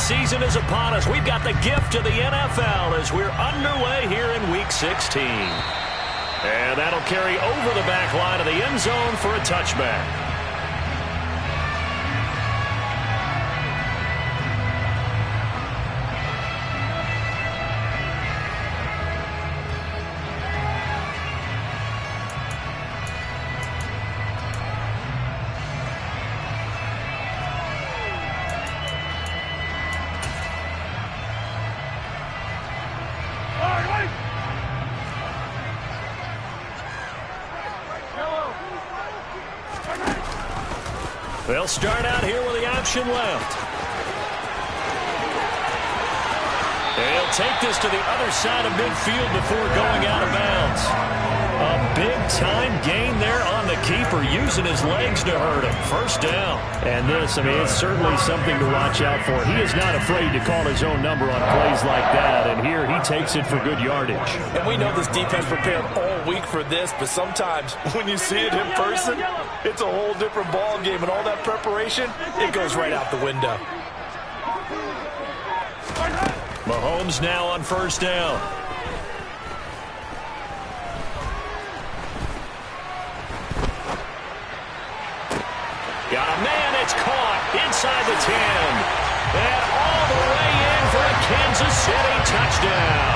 season is upon us. We've got the gift of the NFL as we're underway here in Week 16. And that'll carry over the back line of the end zone for a touchback. They'll start out here with the option left. They'll take this to the other side of midfield before going out of bounds. A big-time gain there on the keeper, using his legs to hurt him. First down. And this, it's certainly something to watch out for. He is not afraid to call his own number on plays like that, and here he takes it for good yardage. And we know this defense prepared all week for this, but sometimes when you see it in person, it's a whole different ball game, and all that preparation, it goes right out the window. Mahomes now on first down. Got a man, it's caught inside the 10. And all the way in for a Kansas City touchdown.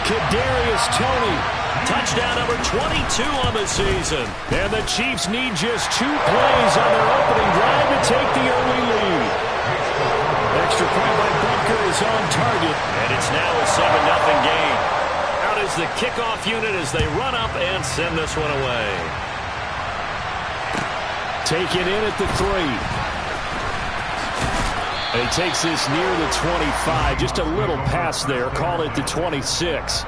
Kadarius Toney, touchdown number 22 on the season. And the Chiefs need just 2 plays on their opening drive to take the early lead. Extra point by Bunker is on target, and it's now a 7-0 game. Out is the kickoff unit as they run up and send this one away. Taken in at the 3. And he takes this near the 25. Just a little pass there. Call it the 26.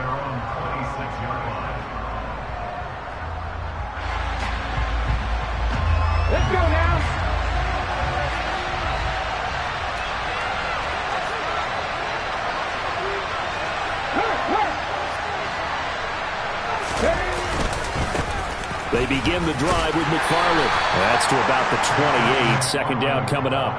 Let's go now. They begin the drive with McFarland. That's to about the 28. Second down coming up.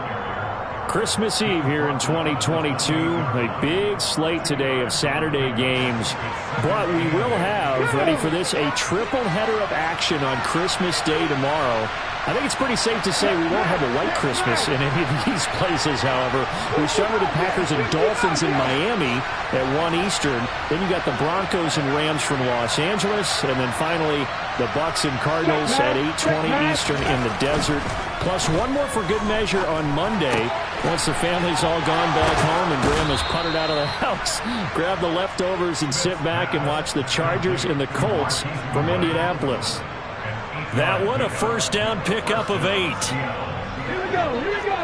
Christmas Eve here in 2022. A big slate today of Saturday games. But we will have, ready for this, a triple header of action on Christmas Day tomorrow. I think it's pretty safe to say we won't have a white Christmas in any of these places, however. We start with the Packers and Dolphins in Miami at 1 Eastern. Then you got the Broncos and Rams from Los Angeles. And then finally, the Bucs and Cardinals at 8:20 Eastern in the desert. Plus one more for good measure on Monday. Once the family's all gone back home and Grandma's puttered out of the house, grab the leftovers and sit back and watch the Chargers and the Colts from Indianapolis. That one, a first down pickup of 8. Here we go, here we go.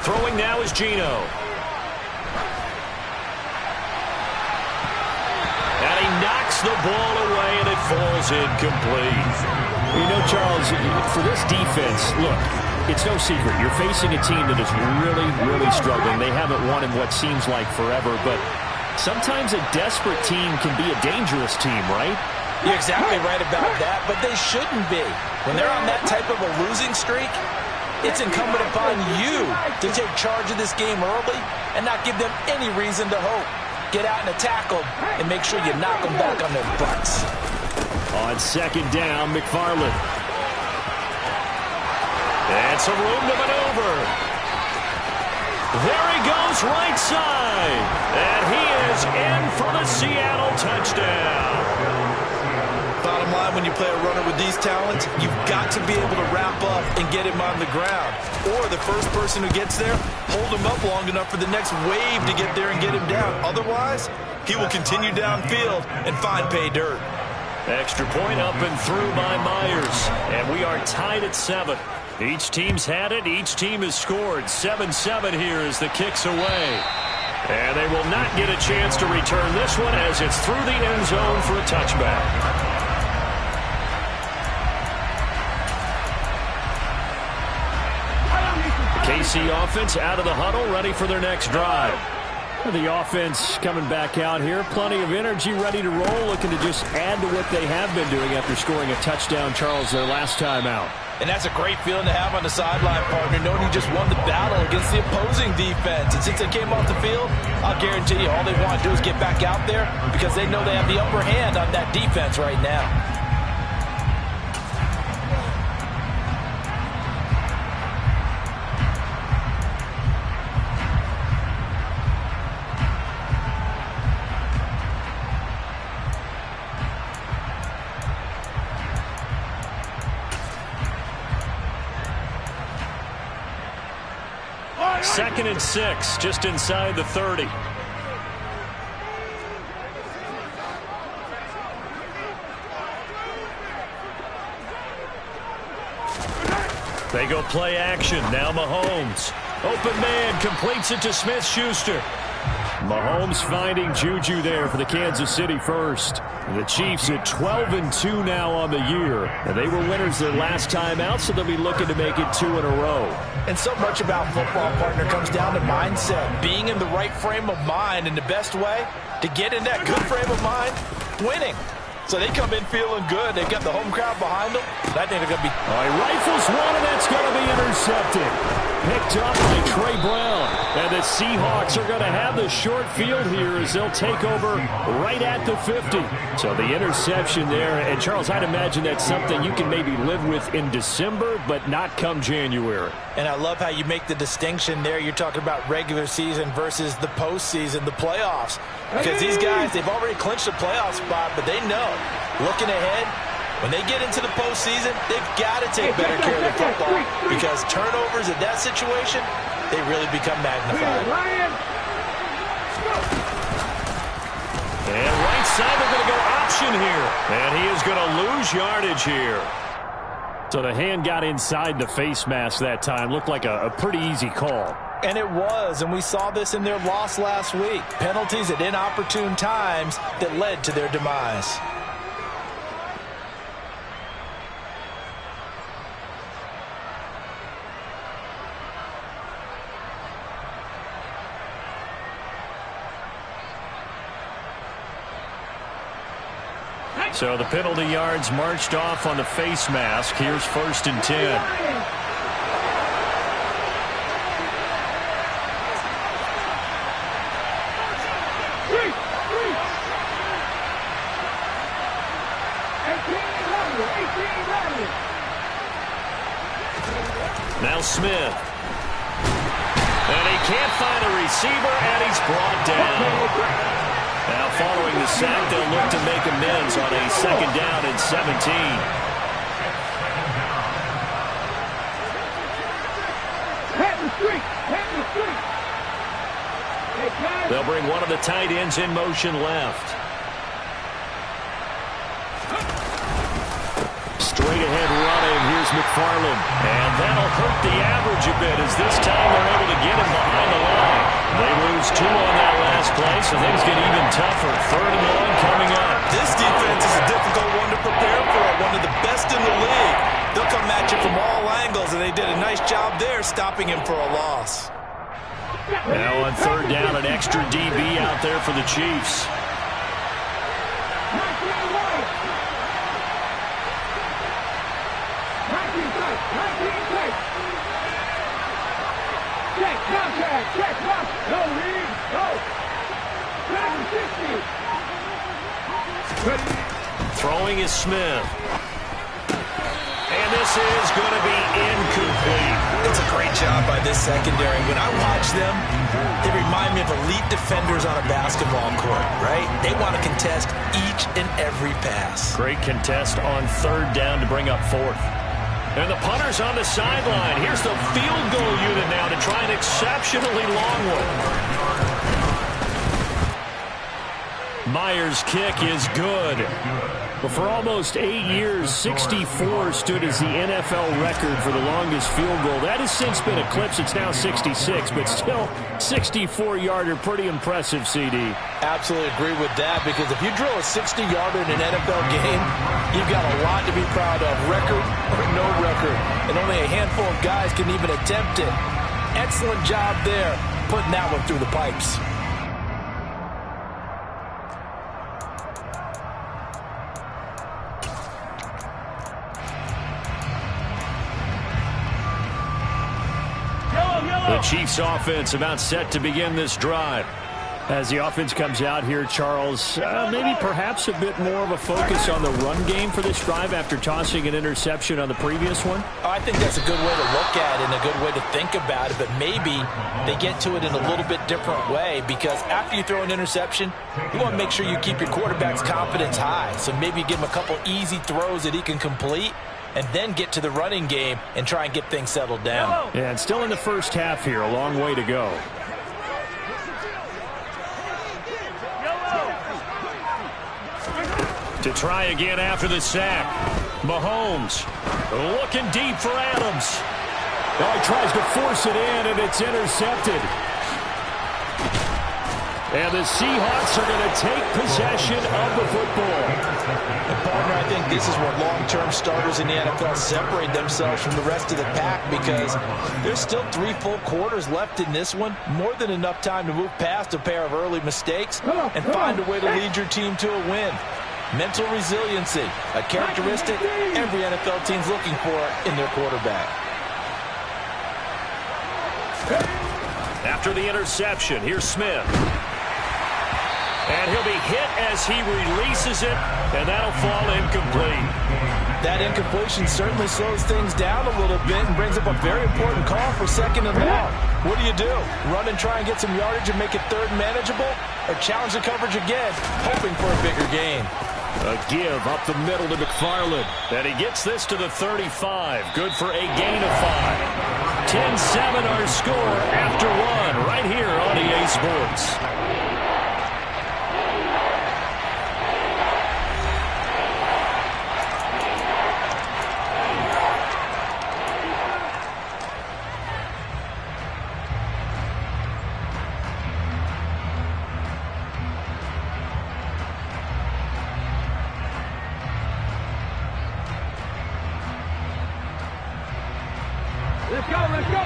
Throwing now is Geno. And he knocks the ball away, and it falls incomplete. You know, Charles, for this defense, look, it's no secret. You're facing a team that is really, really struggling. They haven't won in what seems like forever, but sometimes a desperate team can be a dangerous team, right? You're exactly right about that, but they shouldn't be. When they're on that type of a losing streak, it's incumbent upon you to take charge of this game early and not give them any reason to hope. Get out and attack them and make sure you knock them back on their butts. On second down, McFarland. And some room to maneuver. There he goes, right side. And he is in for the Seattle touchdown. Bottom line, when you play a runner with these talents, you've got to be able to wrap up and get him on the ground. Or the first person who gets there, hold him up long enough for the next wave to get there and get him down. Otherwise, he will continue downfield and find pay dirt. Extra point up and through by Myers. And we are tied at 7. Each team's had it. Each team has scored. 7-7 here as the kick's away. And they will not get a chance to return this one as it's through the end zone for a touchback. KC offense out of the huddle, ready for their next drive. The offense coming back out here. Plenty of energy, ready to roll, looking to just add to what they have been doing after scoring a touchdown, Charles, their last time out. And that's a great feeling to have on the sideline, partner, knowing you just won the battle against the opposing defense. And since they came off the field, I'll guarantee you all they want to do is get back out there because they know they have the upper hand on that defense right now. Second and 6, just inside the 30. They go play action. Now Mahomes. Open man, completes it to Smith-Schuster. Mahomes finding Juju there for the Kansas City first. The Chiefs at 12-2 now on the year. And they were winners their last time out, so they'll be looking to make it 2 in a row. And so much about football, partner, comes down to mindset. Being in the right frame of mind, and the best way to get in that good frame of mind, winning. So they come in feeling good. They've got the home crowd behind them. And I think they're going to be... All right, rifles one, and that's going to be intercepted. Picked up by Trey Brown. And the Seahawks are going to have the short field here as they'll take over right at the 50. So the interception there. And, Charles, I'd imagine that's something you can maybe live with in December, but not come January. And I love how you make the distinction there. You're talking about regular season versus the postseason, the playoffs. Because these guys, they've already clinched a playoff spot, but they know, looking ahead, when they get into the postseason, they've got to take better care of the football because turnovers in that situation, they really become magnified. And right side, they're going to go option here. And he is going to lose yardage here. So the hand got inside the face mask that time. Looked like a pretty easy call. And it was, and we saw this in their loss last week. Penalties at inopportune times that led to their demise. So the penalty yards marched off on the face mask. Here's 1st and 10. Now Smith. And he can't find a receiver, and he's brought down. Now following the sack, they'll look to make amends on a 2nd down and 17. They'll bring one of the tight ends in motion left. Straight ahead running. Here's McFarland. And that'll hurt the average a bit as this time they're able to get him behind the line. They lose 2 on that last play, so things get even tougher. 3rd and long coming up. This defense is a difficult one to prepare for. One of the best in the league. They'll come at you from all angles, and they did a nice job there stopping him for a loss. Now on 3rd down, an extra DB out there for the Chiefs. Throwing is Smith. And this is going to be incomplete. It's a great job by this secondary. When I watch them, they remind me of elite defenders on a basketball court, right? They want to contest each and every pass. Great contest on 3rd down to bring up 4th. And the punter's on the sideline. Here's the field goal unit now to try an exceptionally long one. Myers' kick is good. But for almost 8 years, 64 stood as the NFL record for the longest field goal. That has since been eclipsed. It's now 66, but still 64-yarder. Pretty impressive, CD. Absolutely agree with that, because if you drill a 60-yarder in an NFL game, you've got a lot to be proud of, record or no record. And only a handful of guys can even attempt it. excellent job there putting that one through the pipes. The Chiefs offense about set to begin this drive. As the offense comes out here, Charles, maybe perhaps a bit more of a focus on the run game for this drive after tossing an interception on the previous one? I think that's a good way to look at it and a good way to think about it, but maybe they get to it in a little bit different way, because after you throw an interception, you want to make sure you keep your quarterback's confidence high. So maybe you give him a couple easy throws that he can complete, and then get to the running game and try and get things settled down. Yeah, and still in the first half here, a long way to go. To try again after the sack. Mahomes looking deep for Adams. Oh, he tries to force it in, and it's intercepted. And the Seahawks are going to take possession of the football. And partner, I think this is where long-term starters in the NFL separate themselves from the rest of the pack, because there's still 3 full quarters left in this one. More than enough time to move past a pair of early mistakes and find a way to lead your team to a win. Mental resiliency, a characteristic every NFL team's looking for in their quarterback. After the interception, here's Smith. And he'll be hit as he releases it, and that'll fall incomplete. That incompletion certainly slows things down a little bit and brings up a very important call for 2nd and long. What do? Run and try and get some yardage and make it 3rd manageable? Or challenge the coverage again, hoping for a bigger gain? A give up the middle to McFarland. And he gets this to the 35. Good for a gain of 5. 10-7 our score after 1 right here on EA Sports.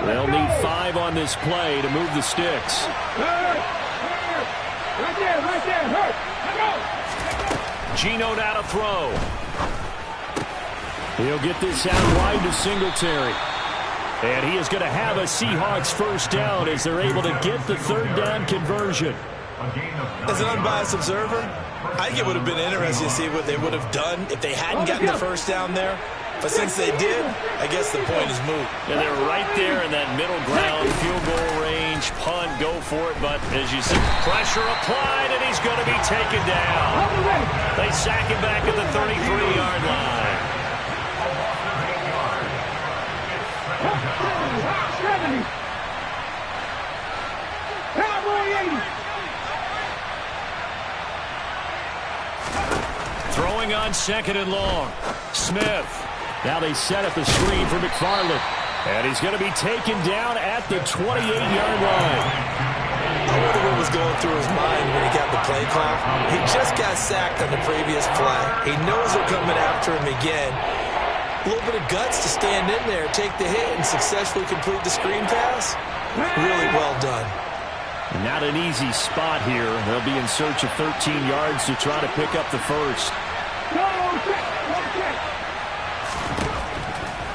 They'll need 5 on this play to move the sticks. Right there, hurt. Geno now to throw. He'll get this out wide to Singletary. And he is going to have a Seahawks first down as they're able to get the 3rd down conversion. As an unbiased observer, I think it would have been interesting to see what they would have done if they hadn't gotten the first down there. But since they did, I guess the point is moot. And they're right there in that middle ground, field goal range, punt, go for it. But as you see, pressure applied, and he's going to be taken down. They sack him back at the 33-yard line. 70. Throwing on 2nd and long. Smith. Now they set up the screen for McFarland. And he's going to be taken down at the 28-yard line. I wonder what was going through his mind when he got the play call. He just got sacked on the previous play. He knows they're coming after him again. A little bit of guts to stand in there, take the hit, and successfully complete the screen pass. Really well done. Not an easy spot here. They'll be in search of 13 yards to try to pick up the first.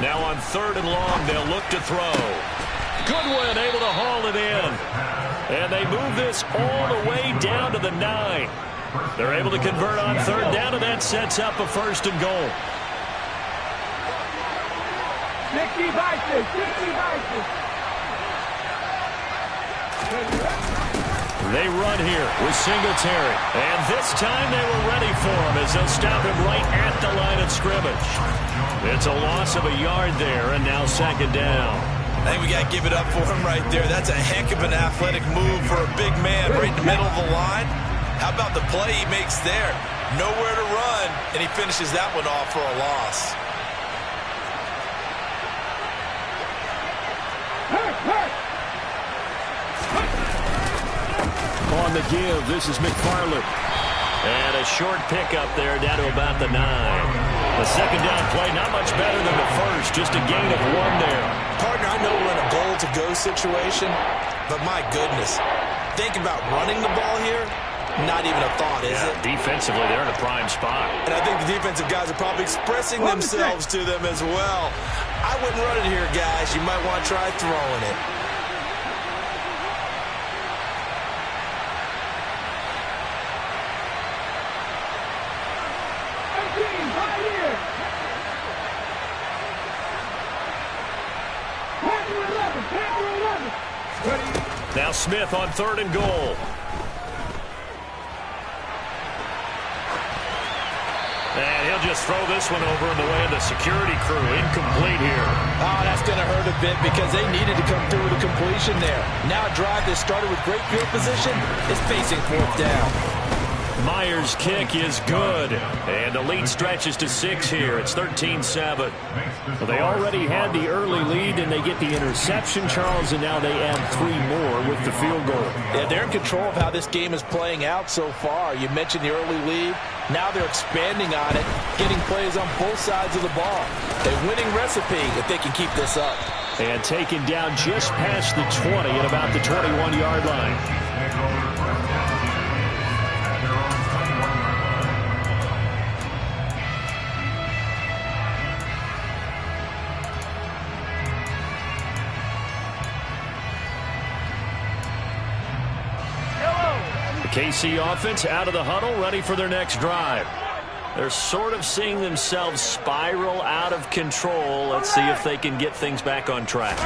Now on 3rd and long, they'll look to throw. Goodwin able to haul it in. And they move this all the way down to the 9. They're able to convert on 3rd down, and that sets up a 1st and goal. 60 vices. They run here with Singletary. And this time they were ready for him as they'll stop him right at the line of scrimmage. It's a loss of a yard there, and now 2nd down. I think we got to give it up for him right there. That's a heck of an athletic move for a big man right in the middle of the line. How about the play he makes there? Nowhere to run, and he finishes that one off for a loss. On the give, this is McFarland. And a short pickup there down to about the 9. The 2nd down play, not much better than the first, just a gain of 1 there. Partner, I know we're in a goal to on-the-go situation, but my goodness, think about running the ball here. Not even a thought, is it? Defensively, they're in a prime spot. And I think the defensive guys are probably expressing themselves to them as well. I wouldn't run it here, guys. You might want to try throwing it. Now Smith on 3rd and goal. And he'll just throw this one over in the way of the security crew. Incomplete here. Oh, that's going to hurt a bit because they needed to come through with a completion there. Now a drive that started with great field position is facing 4th down. Myers' kick is good. And the lead stretches to 6 here. It's 13-7. Well, they already had the early lead, and they get the interception, Charles, and now they add 3 more with the field goal. Yeah, they're in control of how this game is playing out so far. You mentioned the early lead. Now they're expanding on it, getting plays on both sides of the ball. A winning recipe if they can keep this up. And taken down just past the 20 at about the 21-yard line. KC offense out of the huddle, ready for their next drive. They're sort of seeing themselves spiral out of control. Let's see if they can get things back on track.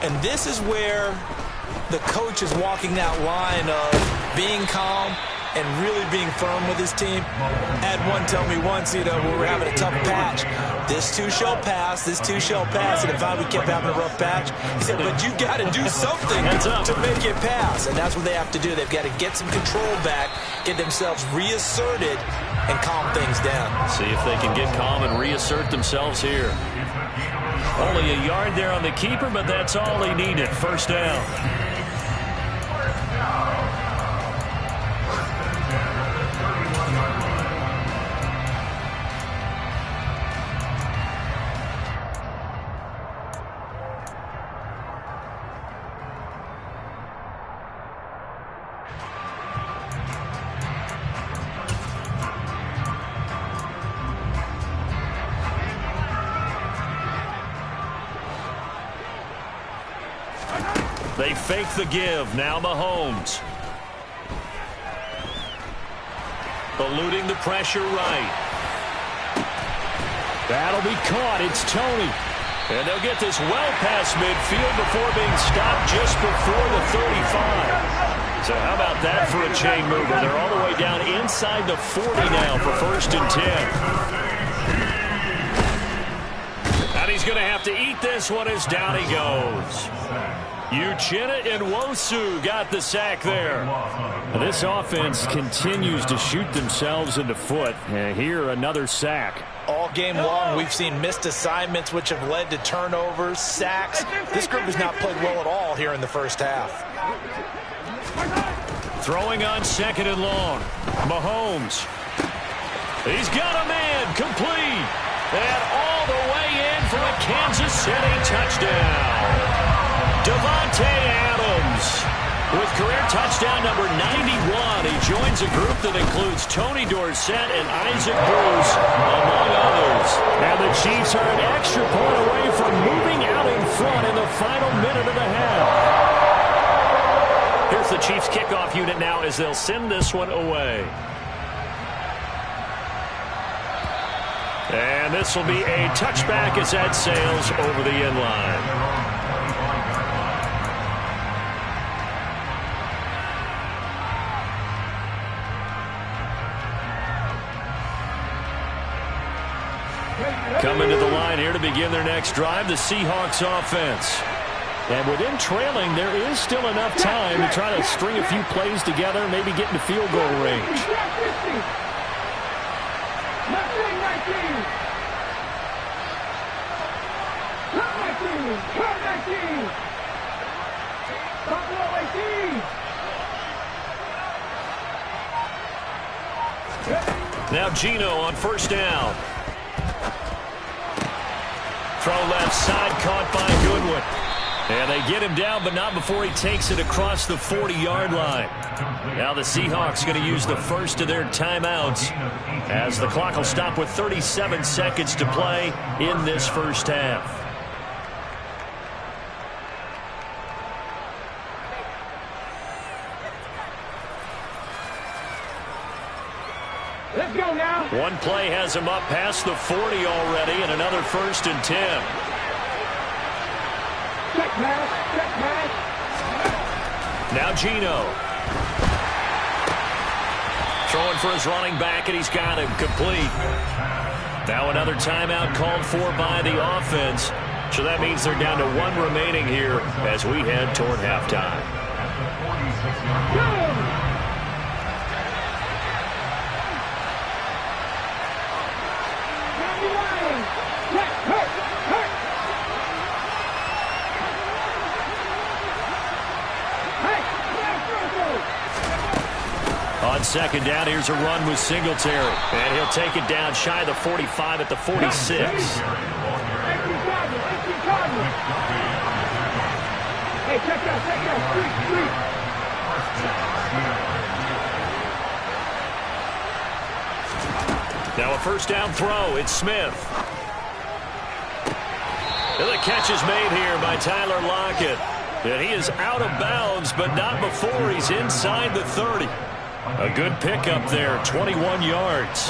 And this is where the coach is walking that line of being calm and really being firm with his team. Had one tell me once, when we were having a tough patch, this too shall pass, this too shall pass. And if we kept having a rough patch, he said, but you got to do something to make it pass. And that's what they have to do. They've got to get some control back, get themselves reasserted, and calm things down. See if they can get calm and reassert themselves here. Only a yard there on the keeper, but that's all he needed. 1st down. They fake the give. Now Mahomes. Eluding the pressure right. That'll be caught. It's Tony. And they'll get this well past midfield before being stopped just before the 35. So how about that for a chain mover? They're all the way down inside the 40 now for 1st and 10. And he's going to have to eat this one as down he goes. Uchenna and Nwosu got the sack there. This offense continues to shoot themselves in the foot. And here, another sack. All game long, we've seen missed assignments, which have led to turnovers, sacks. This group has not played well at all here in the first half. Throwing on 2nd and long. Mahomes. He's got a man. Complete. And all the way in for a Kansas City touchdown. Devontae Adams with career touchdown number 91. He joins a group that includes Tony Dorsett and Isaac Bruce, among others. And the Chiefs are an extra point away from moving out in front in the final minute of the half. Here's the Chiefs kickoff unit now as they'll send this one away. And this will be a touchback as that sails over the end line. Coming to the line here to begin their next drive, the Seahawks offense. And with them trailing, there is still enough time to try to string a few plays together and maybe get into field goal range. Now Geno on 1st down. Throw left side, caught by Goodwin. And they get him down, but not before he takes it across the 40-yard line. Now the Seahawks going to use the first of their timeouts as the clock will stop with 37 seconds to play in this first half. Let's go now. One play has him up past the 40 already, and another 1st and 10. Check pass. Check pass. Now Geno. Throwing for his running back, and he's got him complete. Now another timeout called for by the offense. So that means they're down to one remaining here as we head toward halftime. On second down, here's a run with Singletary. And he'll take it down shy of the 45 at the 46. Hey, check out. Street. Now a first down throw. It's Smith. And the catch is made here by Tyler Lockett. And he is out of bounds, but not before he's inside the 30. A good pickup there, 21 yards.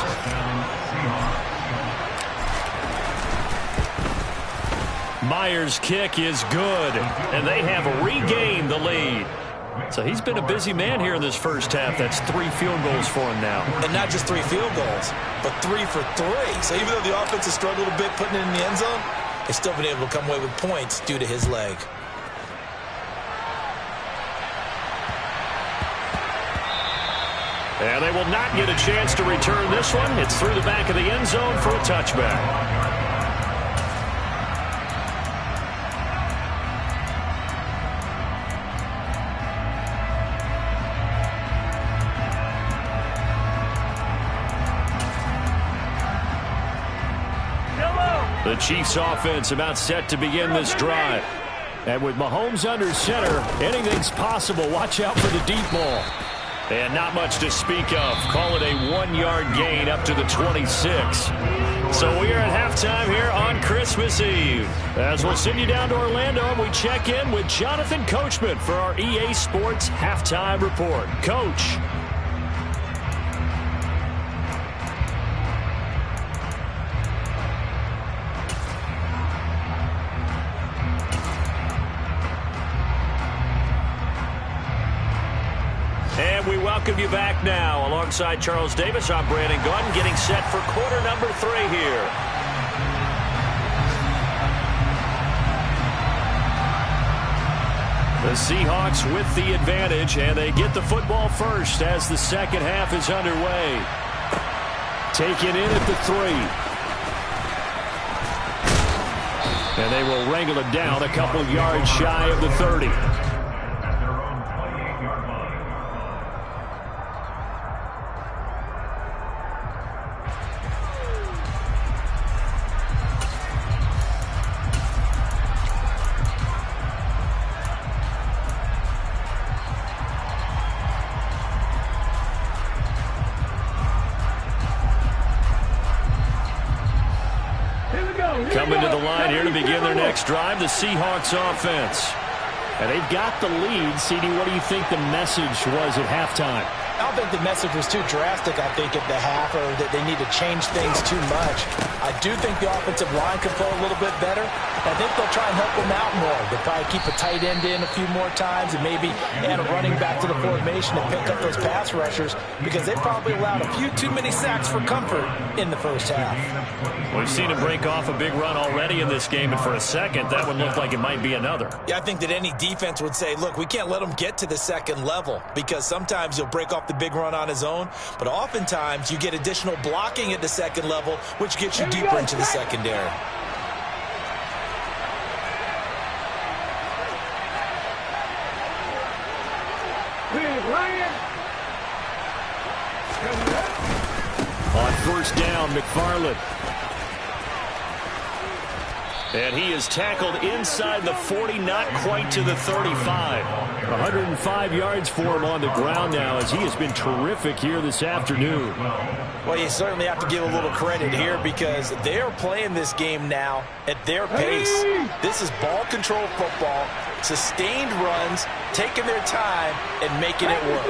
Myers' kick is good, and they have regained the lead. So he's been a busy man here in this first half. That's 3 field goals for him now. And not just 3 field goals, but 3 for 3. So even though the offense has struggled a bit putting it in the end zone, they've still been able to come away with points due to his leg. And they will not get a chance to return this one. It's through the back of the end zone for a touchback. The Chiefs offense about set to begin this drive. And with Mahomes under center, anything's possible. Watch out for the deep ball. And not much to speak of. Call it a 1-yard gain up to the 26. So we are at halftime here on Christmas Eve. As we'll send you down to Orlando, and we check in with Jonathan Coachman for our EA Sports Halftime Report. Coach. And we welcome you back now. Alongside Charles Davis, I'm Brandon Gunn, getting set for quarter number 3 here. The Seahawks with the advantage, and they get the football first as the second half is underway. Taken in at the 3. And they will wrangle it down a couple yards shy of the 30. Coming to the line here to begin their next drive, the Seahawks offense. And they've got the lead. CD, what do you think the message was at halftime? I don't think the message was too drastic, I think, at the half, or that they need to change things too much. I do think the offensive line could play a little bit better. I think they'll try and help them out more. They'll probably keep a tight end in a few more times and maybe add a running back to the formation and pick up those pass rushers, because they probably allowed a few too many sacks for comfort in the first half. We've seen him break off a big run already in this game, and for a second, that would look like it might be another. Yeah, I think that any defense would say, look, we can't let him get to the second level, because sometimes he'll break off the big run on his own, but oftentimes you get additional blocking at the second level, which gets you deeper into the secondary. On first down, McFarland. And he is tackled inside the 40, not quite to the 35. 105 yards for him on the ground now as he has been terrific here this afternoon. Well, you certainly have to give a little credit here because they are playing this game now at their pace. This is ball control football, sustained runs, taking their time, and making it work.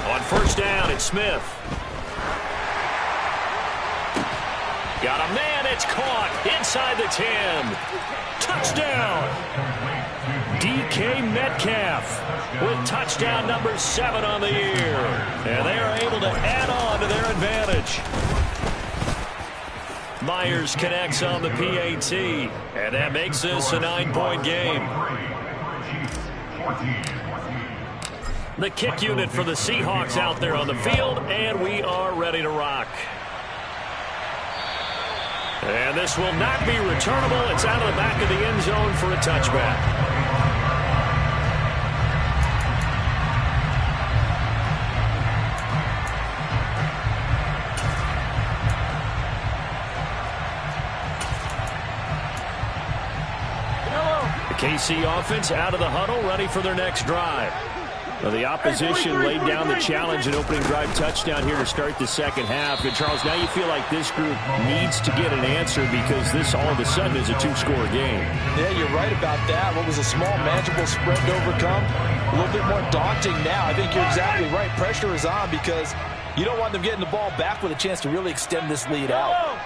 On first down, it's Smith. Got a man, it's caught inside the 10. Touchdown. DK Metcalf with touchdown number 7 on the year. And they are able to add on to their advantage. Myers connects on the PAT, and that makes this a 9-point game. The kick unit for the Seahawks out there on the field, and we are ready to rock. And this will not be returnable. It's out of the back of the end zone for a touchback. The KC offense out of the huddle, ready for their next drive. Well, the opposition laid down the challenge and opening drive touchdown here to start the second half. And, Charles, now you feel like this group needs to get an answer because this all of a sudden is a 2-score game. Yeah, you're right about that. What was a small, manageable spread to overcome, a little bit more daunting now. I think you're exactly right. Pressure is on because you don't want them getting the ball back with a chance to really extend this lead out.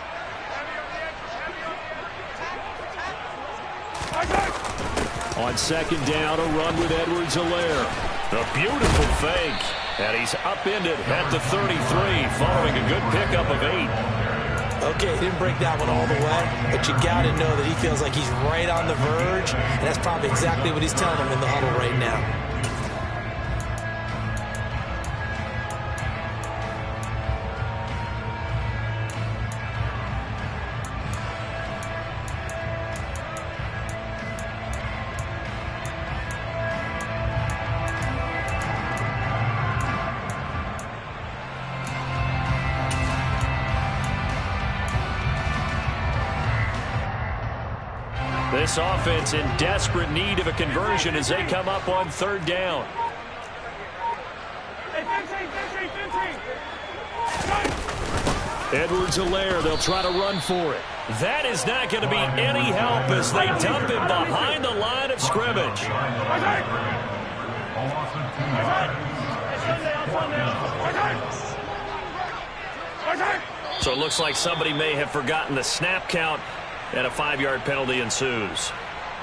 On second down, a run with Edwards-Helaire. A beautiful fake. And he's upended at the 33 following a good pickup of 8. Okay, he didn't break that one all the way, but you got to know that he feels like he's right on the verge, and that's probably exactly what he's telling him in the huddle right now. This offense in desperate need of a conversion as they come up on third down. Edwards-Helaire, they'll try to run for it. That is not going to be any help as they dump him behind the line of scrimmage. So it looks like somebody may have forgotten the snap count, and a 5-yard penalty ensues.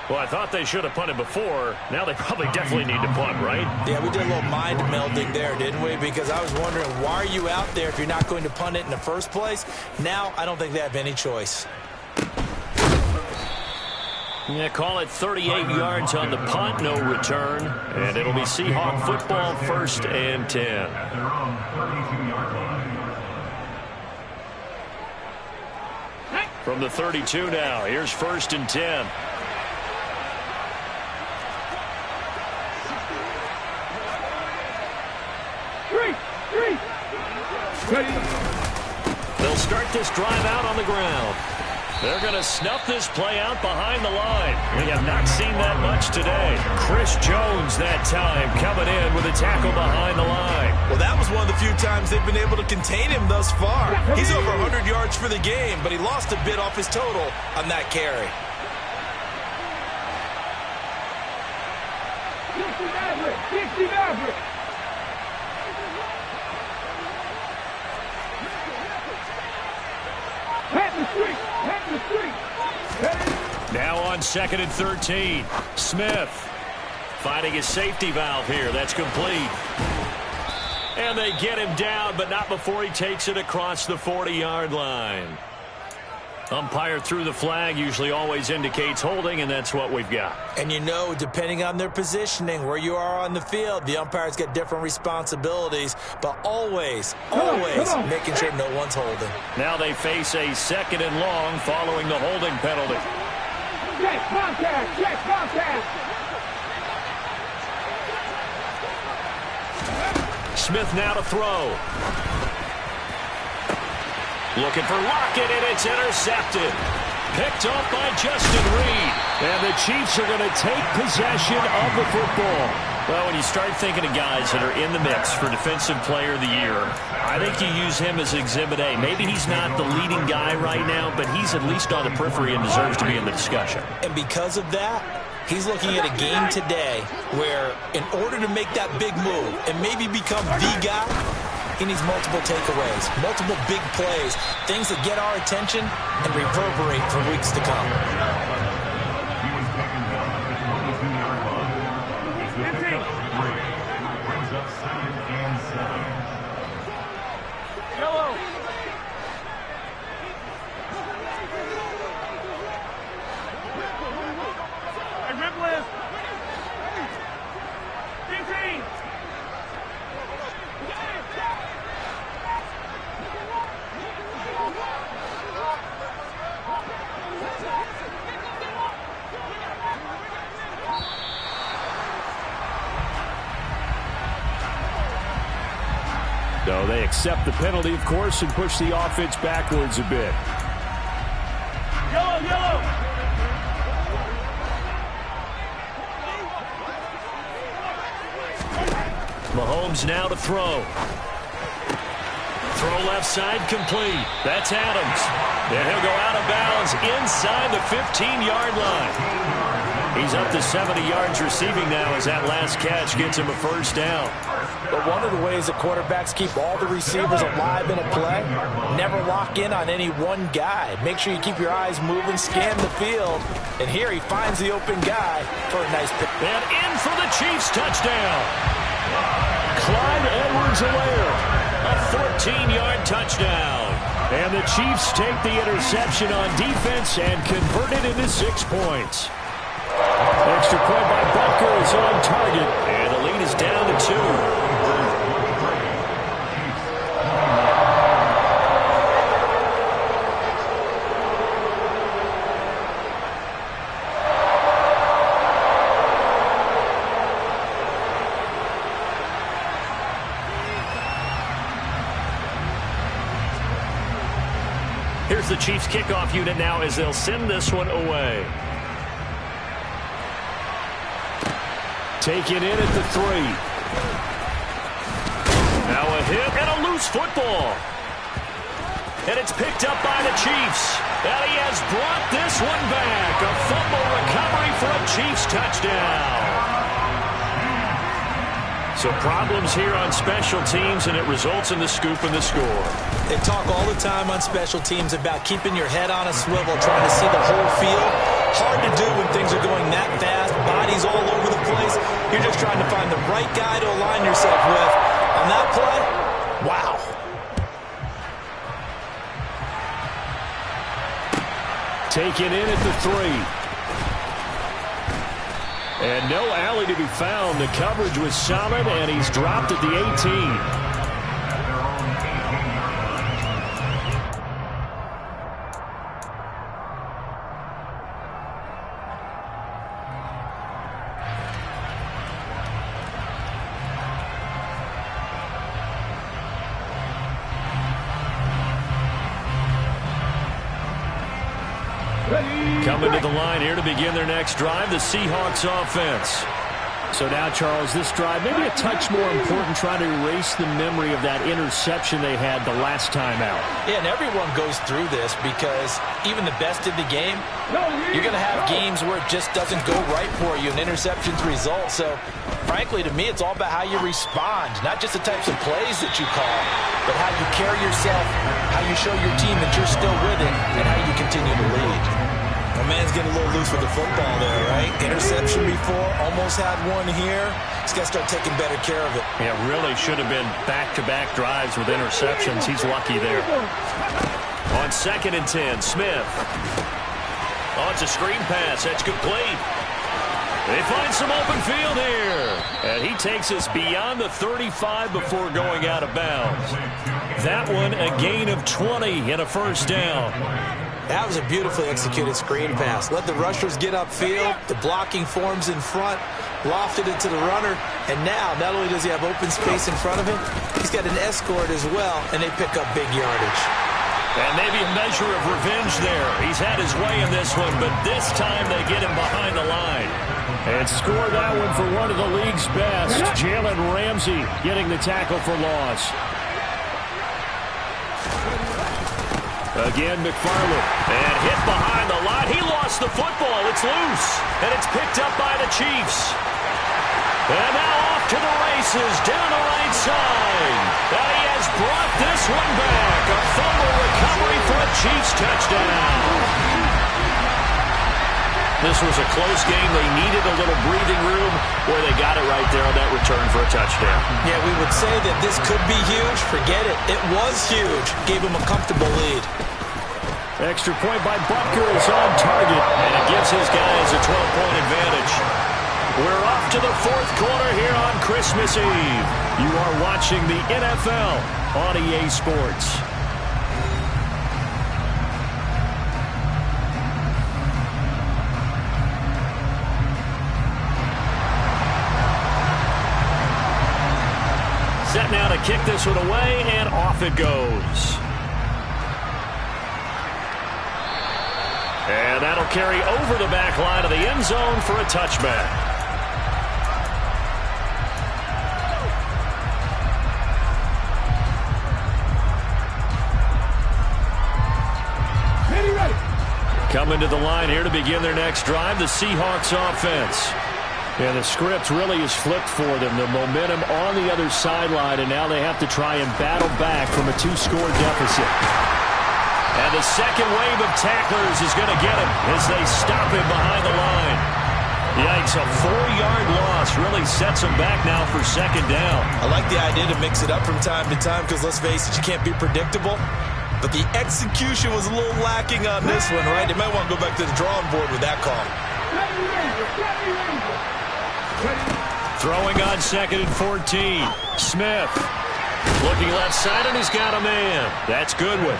Well, I thought they should have punted before. Now they probably definitely need to punt, right? Yeah, we did a little mind melding there, didn't we? Because I was wondering, why are you out there if you're not going to punt it in the first place? Now I don't think they have any choice. Yeah, call it 38 yards on the punt, no return. And it'll be Seahawk football, 1st and 10. From the 32 now, here's 1st and 10. They'll start this drive out on the ground. They're going to snuff this play out behind the line. We have not seen that much today. Chris Jones that time coming in with a tackle behind the line. Well, that was one of the few times they've been able to contain him thus far. He's over 100 yards for the game, but he lost a bit off his total on that carry. Now on 2nd and 13. Smith finding his safety valve here. That's complete. And they get him down, but not before he takes it across the 40-yard line. Umpire threw the flag, usually always indicates holding, and that's what we've got. And you know, depending on their positioning, where you are on the field, the umpires get different responsibilities, but always making sure no one's holding. Now they face a 2nd and long following the holding penalty. Check contact! Check contact! Smith now to throw. Looking for Lockett, and it's intercepted. Picked off by Justin Reed. And the Chiefs are going to take possession of the football. Well, when you start thinking of guys that are in the mix for Defensive Player of the Year, I think you use him as Exhibit A. Maybe he's not the leading guy right now, but he's at least on the periphery and deserves to be in the discussion. And because of that, he's looking at a game today where in order to make that big move and maybe become the guy, he needs multiple takeaways, multiple big plays, things that get our attention and reverberate for weeks to come. So they accept the penalty, of course, and push the offense backwards a bit. Yellow, yellow. Mahomes now to throw. Throw left side complete. That's Adams. And he'll go out of bounds inside the 15-yard line. He's up to 70 yards receiving now as that last catch gets him a first down. But one of the ways that quarterbacks keep all the receivers alive in a play, never lock in on any one guy. Make sure you keep your eyes moving, scan the field. And here he finds the open guy for a nice pick. And in for the Chiefs touchdown. Clyde Edwards-Helaire, a 14-yard touchdown. And the Chiefs take the interception on defense and convert it into 6 points. Extra point by Butker is on target, and the lead is down to 2. Here's the Chiefs kickoff unit now as they'll send this one away. Taken in at the 3. Now a hit and a loose football. And it's picked up by the Chiefs. And he has brought this one back. A fumble recovery for a Chiefs touchdown. So problems here on special teams, and it results in the scoop and the score. They talk all the time on special teams about keeping your head on a swivel, trying to see the whole field. Hard to do when things are going that fast, bodies all over the place. You're just trying to find the right guy to align yourself with. On that play, wow. Taken in at the 3. And no alley to be found. The coverage was solid, and he's dropped at the 18. Coming to the line here to begin their next drive, the Seahawks offense. So now, Charles, this drive maybe a touch more important, trying to erase the memory of that interception they had the last time out. Yeah, and everyone goes through this because even the best in the game, you're going to have games where it just doesn't go right for you and interceptions result. So, frankly, to me, it's all about how you respond, not just the types of plays that you call, but how you carry yourself, how you show your team that you're still with it, and how you continue to lead. My man's getting a little loose with the football there, right? Interception before, almost had one here. He's got to start taking better care of it. Yeah, really should have been back-to-back drives with interceptions. He's lucky there. On 2nd and 10, Smith. Oh, it's a screen pass. That's complete. They find some open field here. And he takes us beyond the 35 before going out of bounds. That one, a gain of 20 and a first down. That was a beautifully executed screen pass. Let the rushers get upfield. The blocking forms in front. Lofted it to the runner. And now, not only does he have open space in front of him, he's got an escort as well, and they pick up big yardage. And maybe a measure of revenge there. He's had his way in this one, but this time they get him behind the line. And score that one for one of the league's best. Jalen Ramsey getting the tackle for loss. Again, McFarland. And hit behind the line. He lost the football. It's loose. And it's picked up by the Chiefs. And now off to the races down the right side. And he has brought this one back. A fumble recovery for a Chiefs touchdown. This was a close game. They needed a little breathing room where they got it right there on that return for a touchdown. Yeah, we would say that this could be huge. Forget it. It was huge. Gave him a comfortable lead. Extra point by Butker is on target, and it gives his guys a 12-point advantage. We're off to the fourth quarter here on Christmas Eve. You are watching the NFL on EA Sports. Set now to kick this one away, and off it goes. And that'll carry over the back line of the end zone for a touchback. Coming to the line here to begin their next drive, the Seahawks offense. And the script really is flipped for them. The momentum on the other sideline, and now they have to try and battle back from a 2-score deficit. And the second wave of tacklers is going to get him as they stop him behind the line. Yikes, a 4-yard loss really sets him back now for second down. I like the idea to mix it up from time to time because, let's face it, you can't be predictable. But the execution was a little lacking on this one, right? They might want to go back to the drawing board with that call. Throwing on 2nd and 14. Smith looking left side, and he's got a man. That's Goodwin.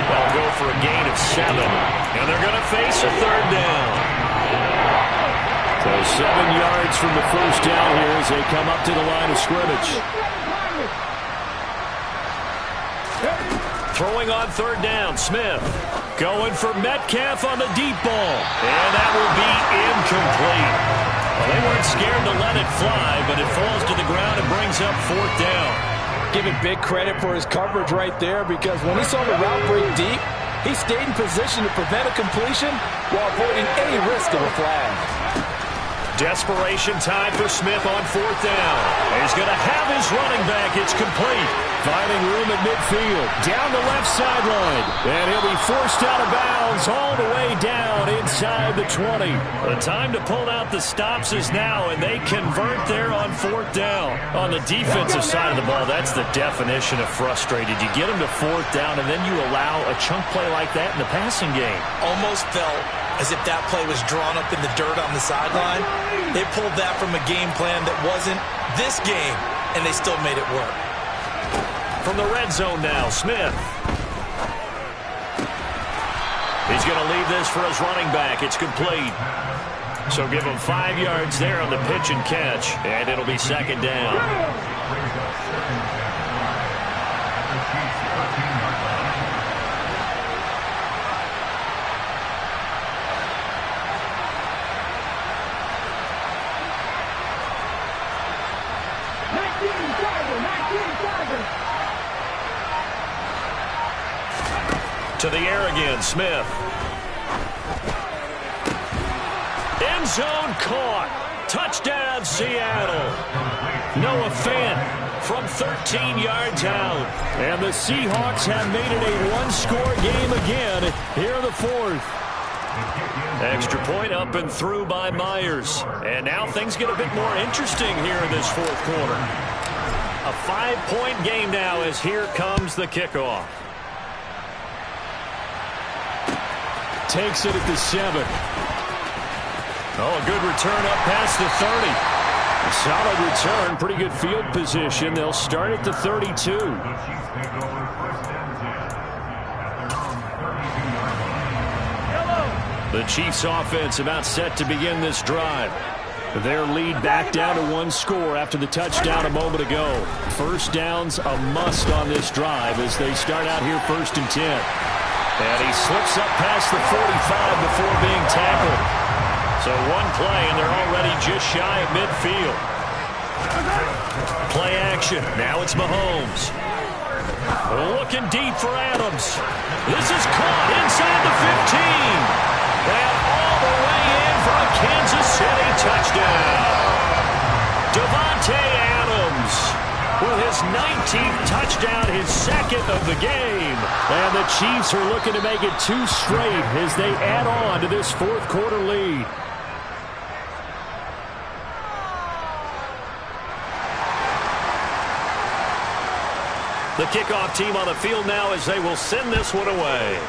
They'll go for a gain of 7. And they're going to face a third down. So 7 yards from the first down here as they come up to the line of scrimmage. Throwing on third down, Smith. Going for Metcalf on the deep ball. And that will be incomplete. Well, they weren't scared to let it fly, but it falls to the ground and brings up 4th down. Give it big credit for his coverage right there, because when he saw the route break deep, he stayed in position to prevent a completion while avoiding any risk of a flag. Desperation time for Smith on 4th down. He's going to have his running back. It's complete. Finding room at midfield. Down the left sideline. And he'll be forced out of bounds all the way down inside the 20. The time to pull out the stops is now, and they convert there on 4th down. On the defensive side of the ball, that's the definition of frustrated. You get them to 4th down, and then you allow a chunk play like that in the passing game. Almost felt as if that play was drawn up in the dirt on the sideline. They pulled that from a game plan that wasn't this game, and they still made it work. From the red zone now, Smith. He's going to leave this for his running back. It's complete. So give him 5 yards there on the pitch and catch, and it'll be second down. To the air again, Smith. End zone caught. Touchdown, Seattle. Noah Fant from 13 yards out. And the Seahawks have made it a 1-score game again here in the 4th. Extra point up and through by Myers. And now things get a bit more interesting here in this 4th quarter. A 5-point game now as here comes the kickoff. Takes it at the 7. Oh, a good return up past the 30. A solid return, pretty good field position. They'll start at the 32. The Chiefs offense about set to begin this drive. Their lead back down to one score after the touchdown a moment ago. First down's a must on this drive as they start out here 1st and 10. And he slips up past the 45 before being tackled. So one play and they're already just shy of midfield. Play action. Now it's Mahomes. Looking deep for Adams. This is caught inside the 15. And all the way in for a Kansas City touchdown. Davante Adams with his 19th touchdown, his second of the game. And the Chiefs are looking to make it 2 straight as they add on to this 4th quarter lead. The kickoff team on the field now as they will send this one away.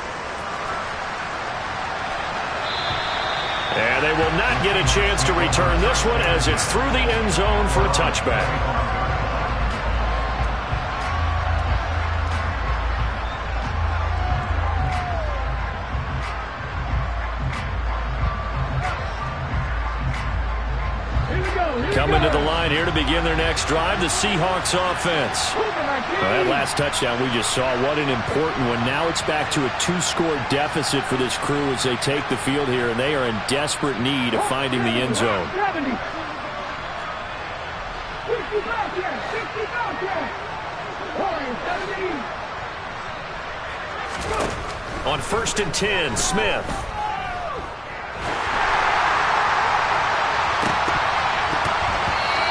And they will not get a chance to return this one as it's through the end zone for a touchback. Coming to the line here to begin their next drive, the Seahawks offense. That last touchdown we just saw, what an important one. Now it's back to a 2-score deficit for this crew as they take the field here, and they are in desperate need of finding the end zone. On 1st and 10, Smith.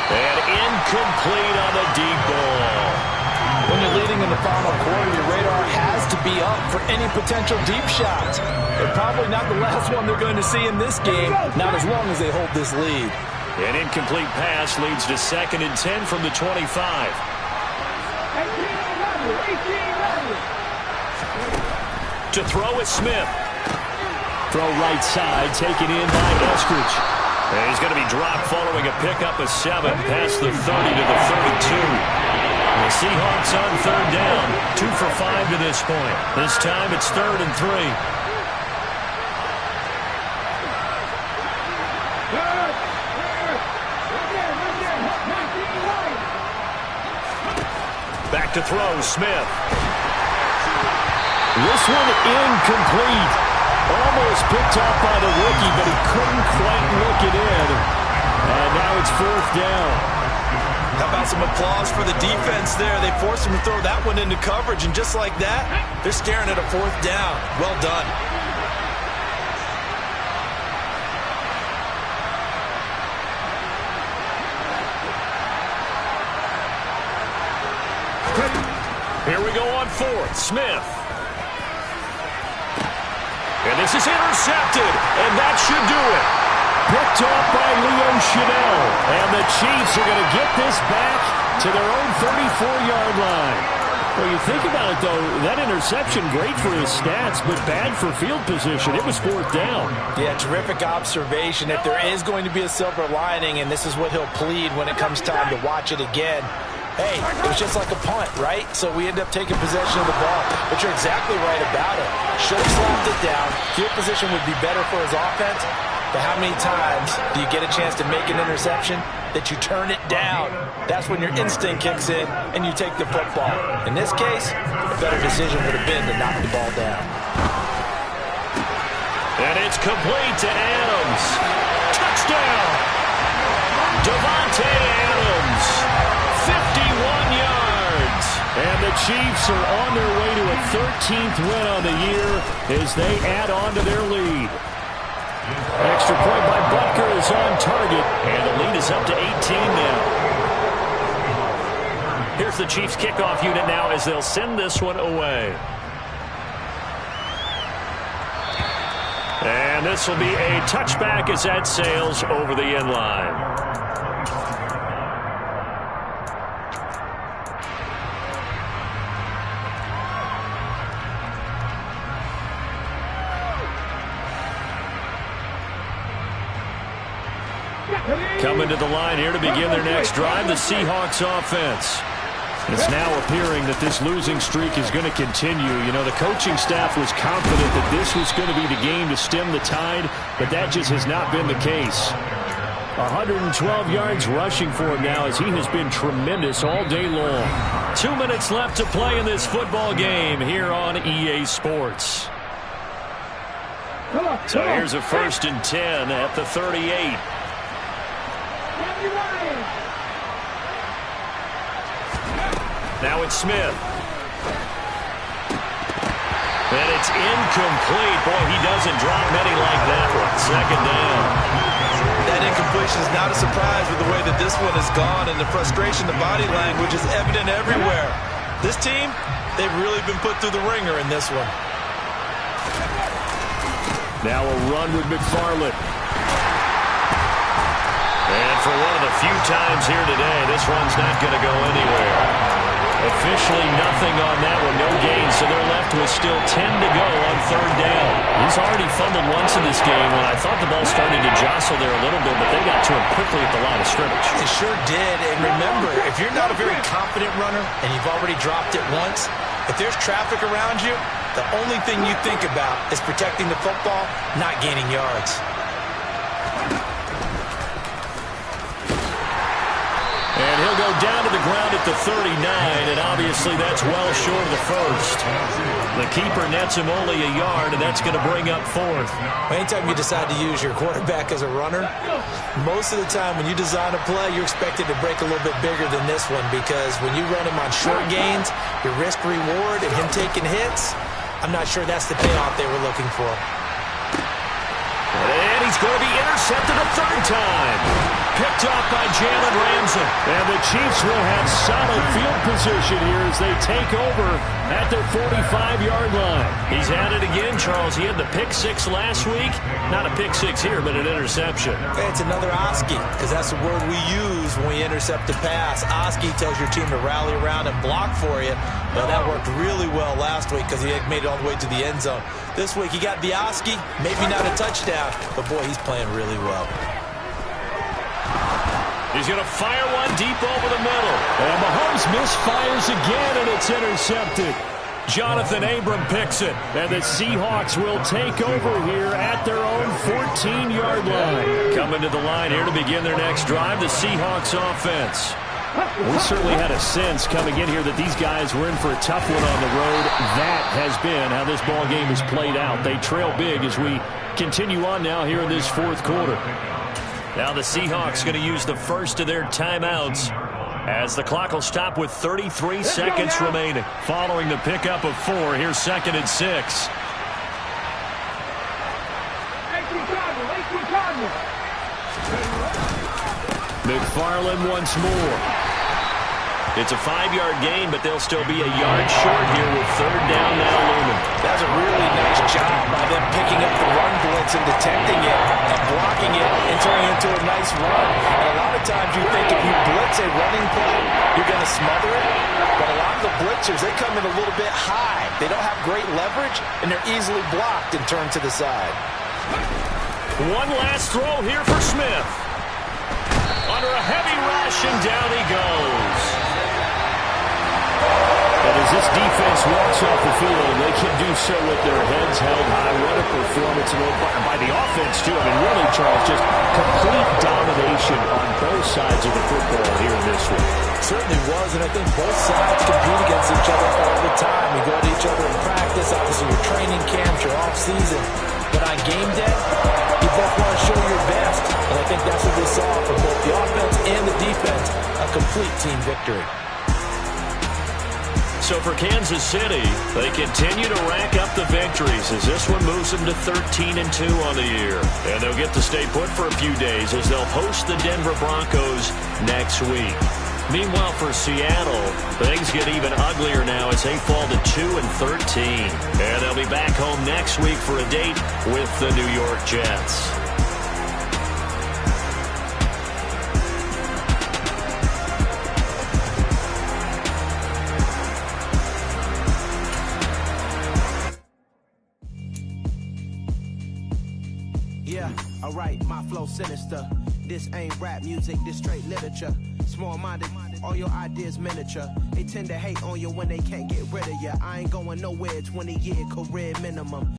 And incomplete on the deep ball. When you're leading in the final quarter, your radar has to be up for any potential deep shots. And probably not the last one they're going to see in this game, not as long as they hold this lead. An incomplete pass leads to 2nd and 10 from the 25. To throw is Smith. Throw right side, taken in by Eskridge. And he's going to be dropped following a pickup of 7 past the 30 to the 32. The Seahawks on 3rd down, 2 for 5 to this point. This time it's 3rd and 3. Back to throw, Smith. This one incomplete. Almost picked off by the rookie, but he couldn't quite look it in. And now it's 4th down. How about some applause for the defense there? They forced him to throw that one into coverage, and just like that, they're staring at a 4th down. Well done. Here we go on 4th. Smith. And this is intercepted, and that should do it. Picked off by Leo Chanel, and the Chiefs are going to get this back to their own 34-yard line. Well, you think about it, though, that interception, great for his stats, but bad for field position. It was 4th down. Yeah, terrific observation. If there is going to be a silver lining, and this is what he'll plead when it comes time to watch it again, hey, it was just like a punt, right? So we end up taking possession of the ball. But you're exactly right about it. Should have slapped it down. Field position would be better for his offense. But how many times do you get a chance to make an interception that you turn it down? That's when your instinct kicks in and you take the football. In this case, a better decision would have been to knock the ball down. And it's complete to Adams. Touchdown! Davante Adams. 51 yards. And the Chiefs are on their way to a 13th win on the year as they add on to their lead. Extra point by Butker is on target, and the lead is up to 18 now. Here's the Chiefs kickoff unit now as they'll send this one away. And this will be a touchback as that sails over the end line. Coming to the line here to begin their next drive, the Seahawks offense. It's now appearing that this losing streak is going to continue. You know, the coaching staff was confident that this was going to be the game to stem the tide, but that just has not been the case. 112 yards rushing for him now as he has been tremendous all day long. 2 minutes left to play in this football game here on EA Sports. So here's a 1st and 10 at the 38. Now it's Smith. And it's incomplete. Boy, he doesn't drop many like that one. 2nd down. That incompletion is not a surprise with the way that this one has gone, and the frustration, the body language is evident everywhere. This team, they've really been put through the ringer in this one. Now a run with McFarland. And for one of the few times here today, this one's not going to go anywhere. Officially nothing on that one, no gain, so they're left with still 10 to go on 3rd down. He's already fumbled once in this game, and I thought the ball started to jostle there a little bit, but they got to him quickly at the line of scrimmage. It sure did, and remember, if you're not a very confident runner and you've already dropped it once, if there's traffic around you, the only thing you think about is protecting the football, not gaining yards. And he'll go down to the ground at the 39, and obviously that's well short of the 1st. The keeper nets him only a yard, and that's going to bring up 4th. Anytime you decide to use your quarterback as a runner, most of the time when you design a play, you're expected to break a little bit bigger than this one, because when you run him on short gains, your risk-reward and him taking hits, I'm not sure that's the payoff they were looking for. And he's going to be intercepted a 3rd time. Picked off by Jalen Ramsey. And the Chiefs will have solid field position here as they take over at their 45-yard line. He's at it again, Charles. He had the pick 6 last week. Not a pick 6 here, but an interception. It's another Oski, because that's the word we use when we intercept a pass. Oski tells your team to rally around and block for you. Well, that worked really well last week because he made it all the way to the end zone. This week he got the Oski, maybe not a touchdown, but boy, he's playing really well. He's going to fire one deep over the middle. And Mahomes misfires again, and it's intercepted. Jonathan Abram picks it. And the Seahawks will take over here at their own 14-yard line. Coming to the line here to begin their next drive, the Seahawks offense. We certainly had a sense coming in here that these guys were in for a tough one on the road. That has been how this ball game has played out. They trail big as we continue on now here in this 4th quarter. Now the Seahawks going to use the first of their timeouts as the clock will stop with 33 seconds remaining. Following the pickup of 4, here's 2nd and 6. McFarland once more. It's a 5-yard gain, but they'll still be a yard short here with 3rd down now looming. That's a really nice job by them picking up the run blitz and detecting it and blocking it and turning it into a nice run. And a lot of times you think if you blitz a running play, you're going to smother it. But a lot of the blitzers, they come in a little bit high. They don't have great leverage, and they're easily blocked and turned to the side. One last throw here for Smith. Under a heavy rush, and down he goes. And as this defense walks off the field, they can do so with their heads held high. What a performance by the offense, too. I mean, really, Charles, just complete domination on both sides of the football here in this one. It certainly was, and I think both sides compete against each other all the time. You go to each other in practice, obviously your training camps, your off-season. But on game day, you both want to show your best. And I think that's what we saw from both the offense and the defense, a complete team victory. So for Kansas City, they continue to rack up the victories as this one moves them to 13-2 on the year. And they'll get to stay put for a few days as they'll host the Denver Broncos next week. Meanwhile, for Seattle, things get even uglier now as they fall to 2-13. And they'll be back home next week for a date with the New York Jets. Yeah, alright, my flow sinister. This ain't rap music, this straight literature. Small-minded all your ideas miniature. They tend to hate on you when they can't get rid of you. I ain't going nowhere, 20-year career minimum.